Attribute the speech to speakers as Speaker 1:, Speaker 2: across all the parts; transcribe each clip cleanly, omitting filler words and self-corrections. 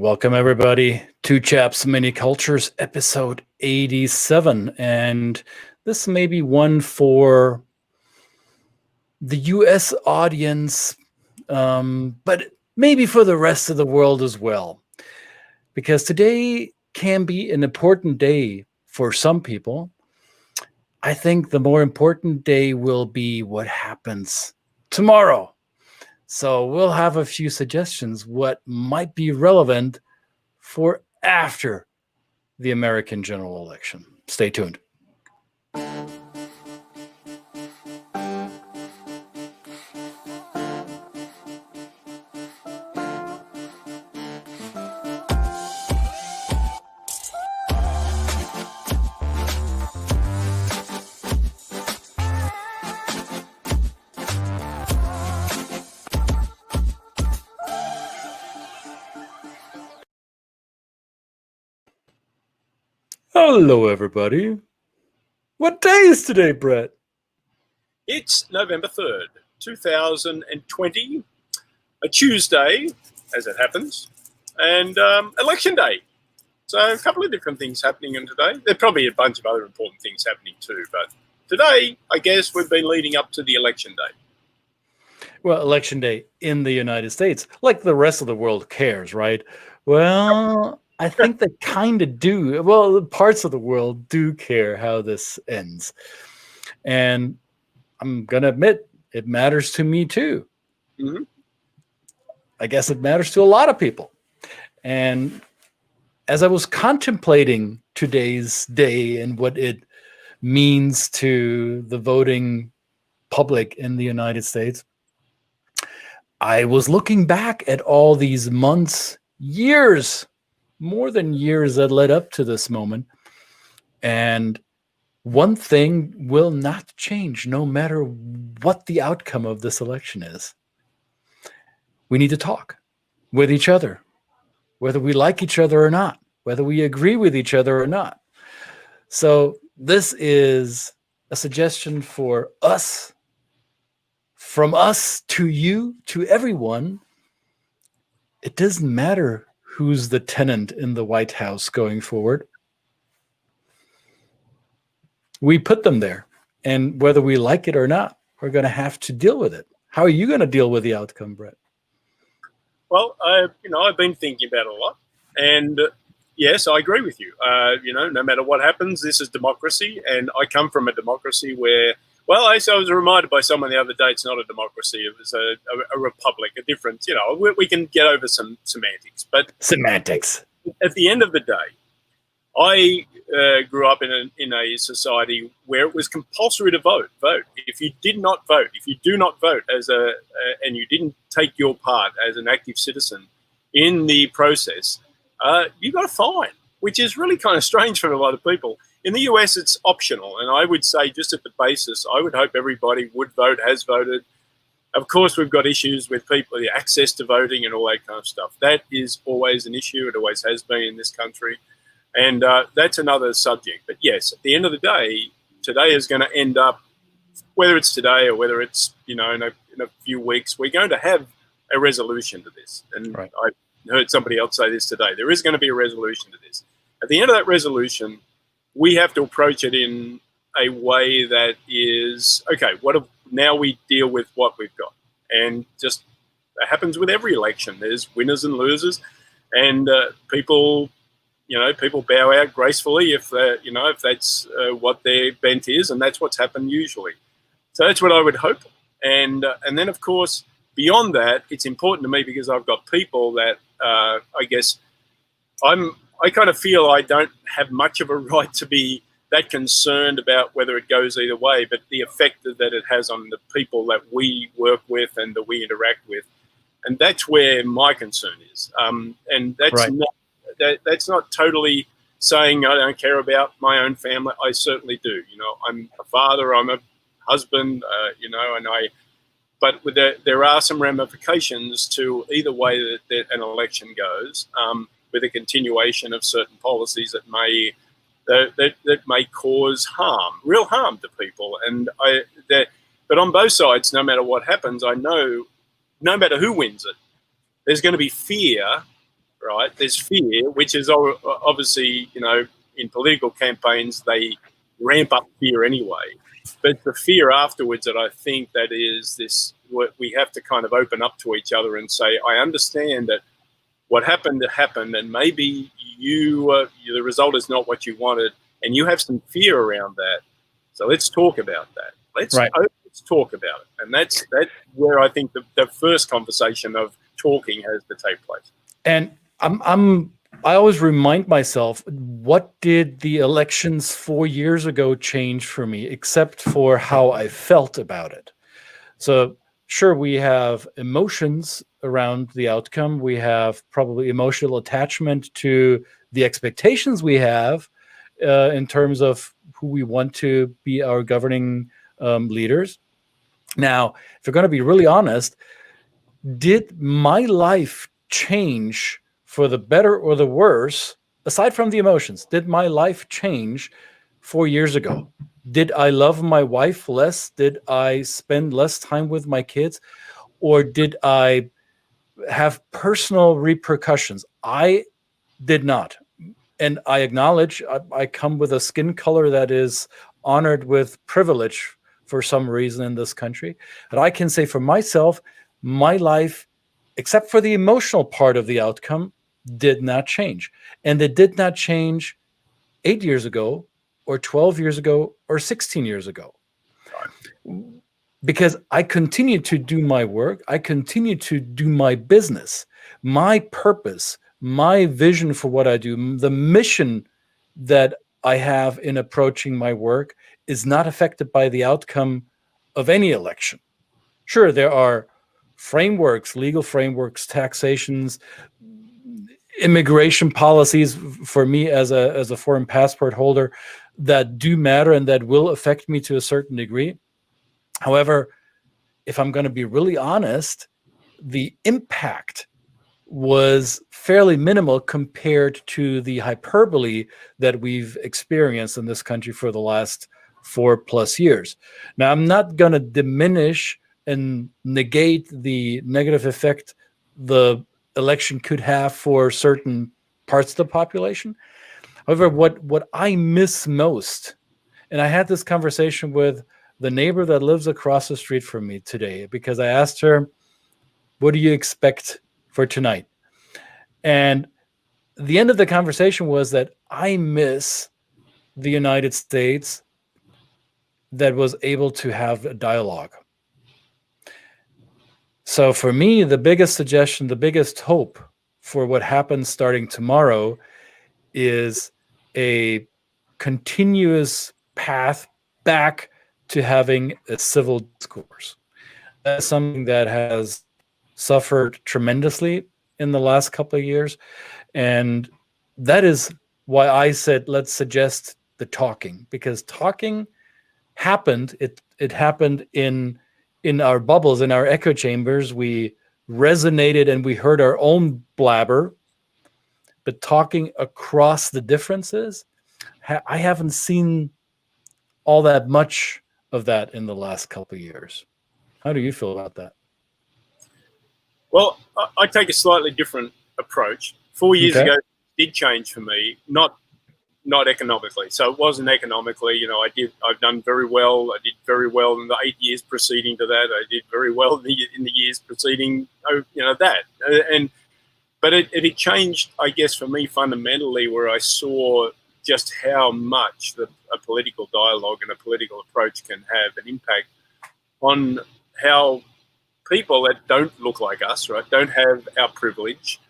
Speaker 1: Welcome, everybody, to Chaps Mini Cultures, episode 87. And this may be one for the US audience, but maybe for the rest of the world as well. Because today can be an important day for some people. I think the more important day will be what happens tomorrow. So we'll have a few suggestions what might be relevant for after the American general election. Stay tuned. Hello, everybody. What day is today, Brett?
Speaker 2: It's November 3rd, 2020, a Tuesday, as it happens, and election day. So a couple of different things happening on today. There are probably a bunch of other important things happening too, but today, I guess, we've been leading up to the election day.
Speaker 1: Well, election day in the United States, like the rest of the world cares, right? Well, I think they kind of do. Well, parts of the world do care how this ends. And I'm going to admit, it matters to me too.
Speaker 2: Mm-hmm.
Speaker 1: I guess it matters to a lot of people. And as I was contemplating today's day and what it means to the voting public in the United States, I was looking back at all these months, years, more than years that led up to this moment. And one thing will not change no matter what the outcome of this election is. We need to talk with each other, whether we like each other or not, whether we agree with each other or not. So this is a suggestion for us, from us to you, to everyone. It doesn't matter who's the tenant in the White House going forward. We put them there, and whether we like it or not, we're going to have to deal with it. How are you going to deal with the outcome, Brett?
Speaker 2: Well, I've been thinking about it a lot, and yes, I agree with you. No matter what happens, this is democracy, and I come from a democracy where, well, I was reminded by someone the other day, it's not a democracy, it was a republic, a different, we can get over some semantics. But
Speaker 1: semantics.
Speaker 2: At the end of the day, I grew up in a society where it was compulsory to vote. If you did not vote, if you do not vote and you didn't take your part as an active citizen in the process, you got a fine, which is really kind of strange for a lot of people. In the US, it's optional, and I would say just at the basis, I would hope everybody would vote, has voted. Of course, we've got issues with people, the access to voting and all that kind of stuff. That is always an issue. It always has been in this country. And that's another subject. But yes, at the end of the day, today is going to end up, whether it's today or whether it's, in a few weeks, we're going to have a resolution to this. And right. I heard somebody else say this today. There is going to be a resolution to this. At the end of that resolution, we have to approach it in a way that is, okay, now we deal with what we've got. And just it happens with every election. There's winners and losers, and people bow out gracefully if that's what their bent is, and that's what's happened usually. So that's what I would hope. And then, of course, beyond that, it's important to me because I've got people that I guess I kind of feel I don't have much of a right to be that concerned about whether it goes either way, but the effect that it has on the people that we work with and that we interact with. And that's where my concern is. And that's right. That's not totally saying I don't care about my own family. I certainly do. I'm a father, I'm a husband, but there are some ramifications to either way that an election goes, with a continuation of certain policies that may cause real harm to people. But on both sides, no matter what happens, I know no matter who wins it, there's going to be fear right? There's fear, which is obviously, in political campaigns, they ramp up fear anyway. But the fear afterwards that I think that is this, what we have to kind of open up to each other and say, I understand that what happened and maybe the result is not what you wanted, and you have some fear around that. So let's talk about that. Let's talk about it. And that's where I think the first conversation of talking has to take place.
Speaker 1: And I always remind myself, what did the elections 4 years ago change for me, except for how I felt about it? So sure, we have emotions around the outcome. We have probably emotional attachment to the expectations we have in terms of who we want to be our governing leaders. Now, if you're going to be really honest, did my life change for the better or the worse, aside from the emotions? Did my life change 4 years ago? Did I love my wife less? Did I spend less time with my kids? Or did I have personal repercussions? I did not. And I acknowledge I come with a skin color that is honored with privilege for some reason in this country. But I can say for myself, my life, except for the emotional part of the outcome, did not change. And it did not change 8 years ago or 12 years ago or 16 years ago. Because I continue to do my work. I continue to do my business. My purpose, my vision for what I do, the mission that I have in approaching my work is not affected by the outcome of any election. Sure, there are frameworks, legal frameworks, taxations, immigration policies for me as a foreign passport holder that do matter and that will affect me to a certain degree. However, if I'm going to be really honest, the impact was fairly minimal compared to the hyperbole that we've experienced in this country for the last 4+ years. Now, I'm not going to diminish and negate the negative effect the election could have for certain parts of the population. However, what I miss most, and I had this conversation with the neighbor that lives across the street from me today, because I asked her, what do you expect for tonight? And the end of the conversation was that I miss the United States that was able to have a dialogue. So for me, the biggest suggestion, the biggest hope for what happens starting tomorrow is a continuous path back to having a civil discourse. That's something that has suffered tremendously in the last couple of years. And that is why I said, let's suggest the talking, because talking happened. It happened in our bubbles, in our echo chambers. We resonated and we heard our own blabber, but talking across the differences, I haven't seen all that much of that in the last couple of years. How do you feel about that?
Speaker 2: Well, I take a slightly different approach. 4 years ago, it did change for me, not economically. So it wasn't economically. I've done very well. I did very well in the 8 years preceding to that. I did very well in the years preceding, that. But it changed, I guess, for me fundamentally, where I saw just how much a political dialogue and a political approach can have an impact on how people that don't look like us, right, don't have our privilege,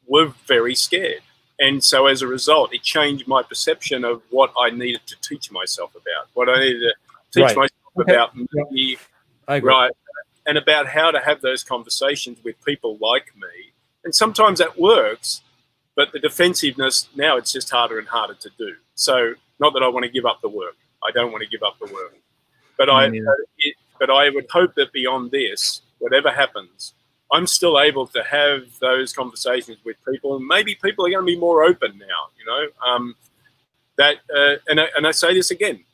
Speaker 2: were very scared. And so as a result, it changed my perception of what I needed to teach myself about, what I needed to teach myself about me, right, and about how to have those conversations with people like me. And sometimes that works, but the defensiveness, now it's just harder and harder to do. So not that I want to give up the work. I don't want to give up the work. But I would hope that beyond this, whatever happens, I'm still able to have those conversations with people, and maybe people are going to be more open now. And I say this again,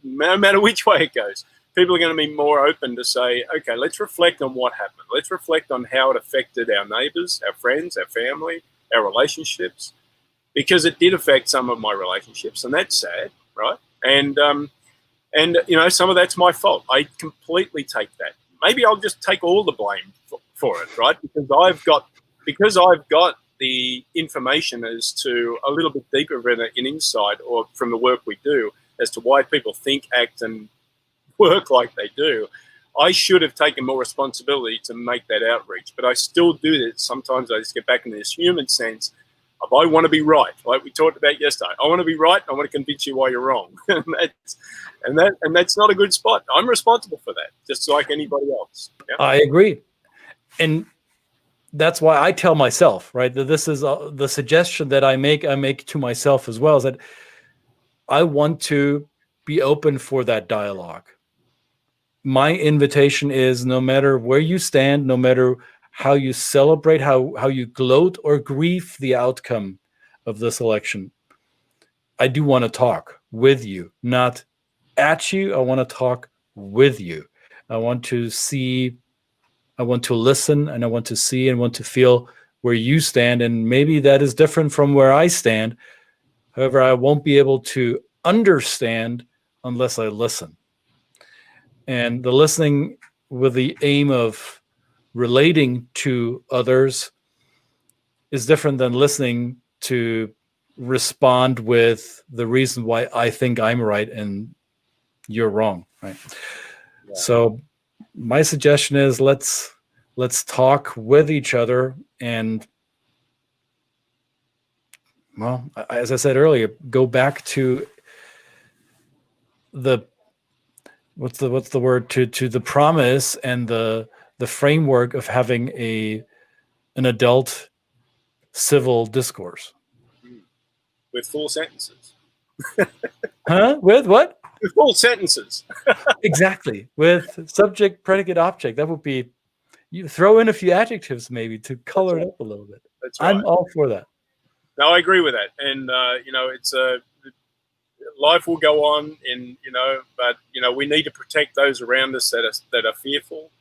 Speaker 2: no matter which way it goes, people are going to be more open to say, okay, let's reflect on what happened. Let's reflect on how it affected our neighbours, our friends, our family, our relationships, because it did affect some of my relationships, and that's sad, right? And some of that's my fault. I completely take that. Maybe I'll just take all the blame for it, right? Because I've got the information as to a little bit deeper of an insight, or from the work we do, as to why people think, act, and work like they do. I should have taken more responsibility to make that outreach, but I still do that. Sometimes I just get back into this human sense of I want to be right, like we talked about yesterday. I want to be right. I want to convince you why you're wrong, and that's not a good spot. I'm responsible for that, just like anybody else. Yeah?
Speaker 1: I agree, and that's why I tell myself, right, that this is the suggestion that I make to myself as well, is that I want to be open for that dialogue. My invitation is, no matter where you stand, no matter how you celebrate, how you gloat or grieve the outcome of this election, I do want to talk with you, not at you. I want to talk with you. I want to see, I want to listen, and I want to see and want to feel where you stand. And maybe that is different from where I stand. However, I won't be able to understand unless I listen. And the listening with the aim of relating to others is different than listening to respond with the reason why I think I'm right and you're wrong, right? Yeah. So my suggestion is let's talk with each other, and, well, as I said earlier, go back to the what's the word, to the promise and the framework of having an adult civil discourse
Speaker 2: with full sentences.
Speaker 1: Huh? With what?
Speaker 2: With full sentences.
Speaker 1: Exactly. With subject, predicate, object. That would be, you throw in a few adjectives maybe to color it up a little bit.
Speaker 2: That's right.
Speaker 1: I'm all for that.
Speaker 2: No, I agree with that. And it's life will go on, but we need to protect those around us that are fearful.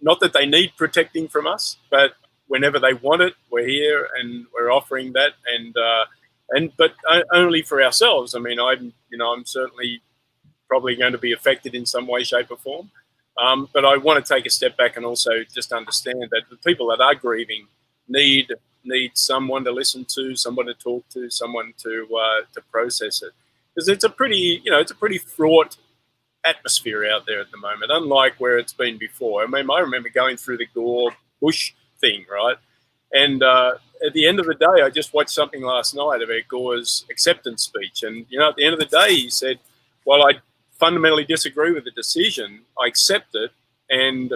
Speaker 2: Not that they need protecting from us, but whenever they want it, we're here and we're offering that, but only for ourselves. I mean, I'm certainly probably going to be affected in some way, shape, or form. But I want to take a step back and also just understand that the people that are grieving need someone to listen to, someone to talk to, someone to process it, because it's a pretty fraught atmosphere out there at the moment, unlike where it's been before. I mean, I remember going through the Gore Bush thing, right? And at the end of the day, I just watched something last night about Gore's acceptance speech, and at the end of the day, he said, "Well, I fundamentally disagree with the decision. I accept it, and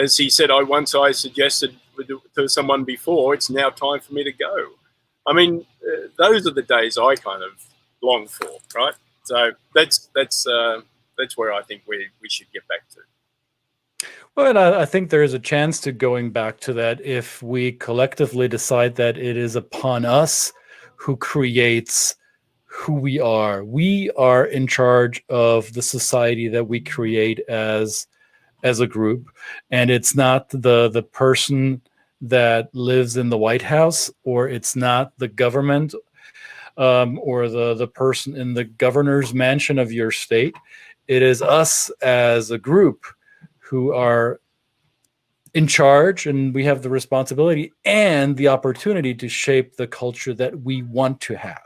Speaker 2: as he said, I suggested to someone before, it's now time for me to go." I mean, those are the days I kind of long for, right? So that's where I think we should get back to.
Speaker 1: Well, and I think there is a chance to going back to that if we collectively decide that it is upon us who creates who we are. We are in charge of the society that we create as a group, and it's not the person that lives in the White House, or it's not the government, or the person in the governor's mansion of your state. It is us as a group who are in charge, and we have the responsibility and the opportunity to shape the culture that we want to have.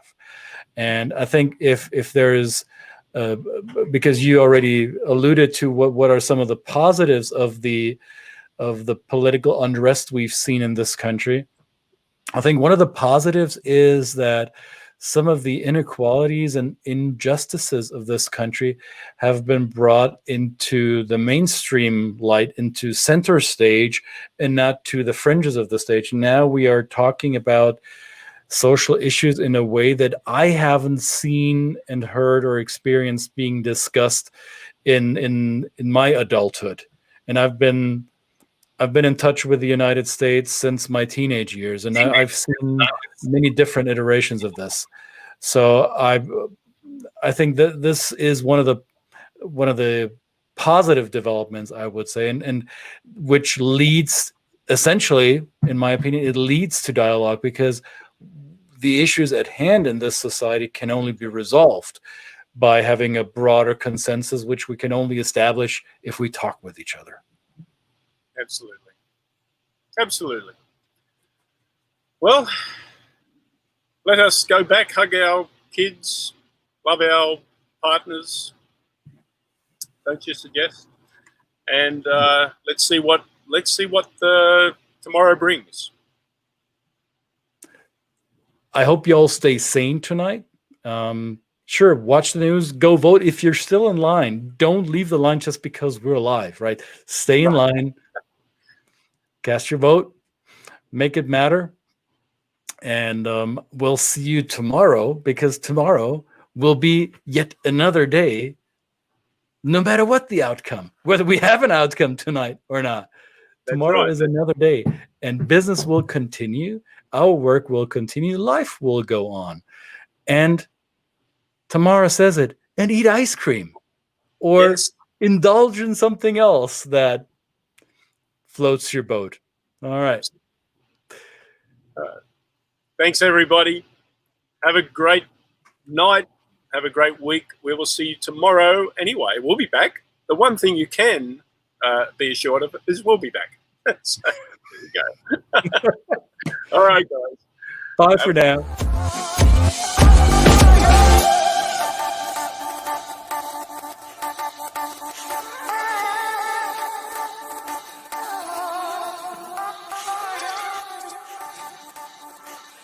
Speaker 1: And I think if there is, because you already alluded to what are some of the positives of the political unrest we've seen in this country, I think one of the positives is that some of the inequalities and injustices of this country have been brought into the mainstream light, into center stage, and not to the fringes of the stage. Now we are talking about social issues in a way that I haven't seen and heard or experienced being discussed in my adulthood. And I've been in touch with the United States since my teenage years, and I've seen many different iterations of this. So I think that this is one of one of the positive developments, I would say, and which leads, essentially, in my opinion, it leads to dialogue, because the issues at hand in this society can only be resolved by having a broader consensus, which we can only establish if we talk with each other.
Speaker 2: Absolutely. Absolutely. Well, let us go back, hug our kids, love our partners, don't you suggest? And let's see what tomorrow brings.
Speaker 1: I hope you all stay sane tonight. Sure, watch the news, go vote. If you're still in line, don't leave the line just because we're alive, right? Stay in line, cast your vote, make it matter. And we'll see you tomorrow, because tomorrow will be yet another day, no matter what the outcome, whether we have an outcome tonight or not. Tomorrow is another day, and business will continue. Our work will continue. Life will go on. And Tamara says it, and eat ice cream, or indulge in something else that floats your boat. All right.
Speaker 2: Thanks, everybody. Have a great night. Have a great week. We will see you tomorrow anyway. We'll be back. The one thing you can be assured of is we'll be back. So, there you go. All right, guys.
Speaker 1: Bye for now.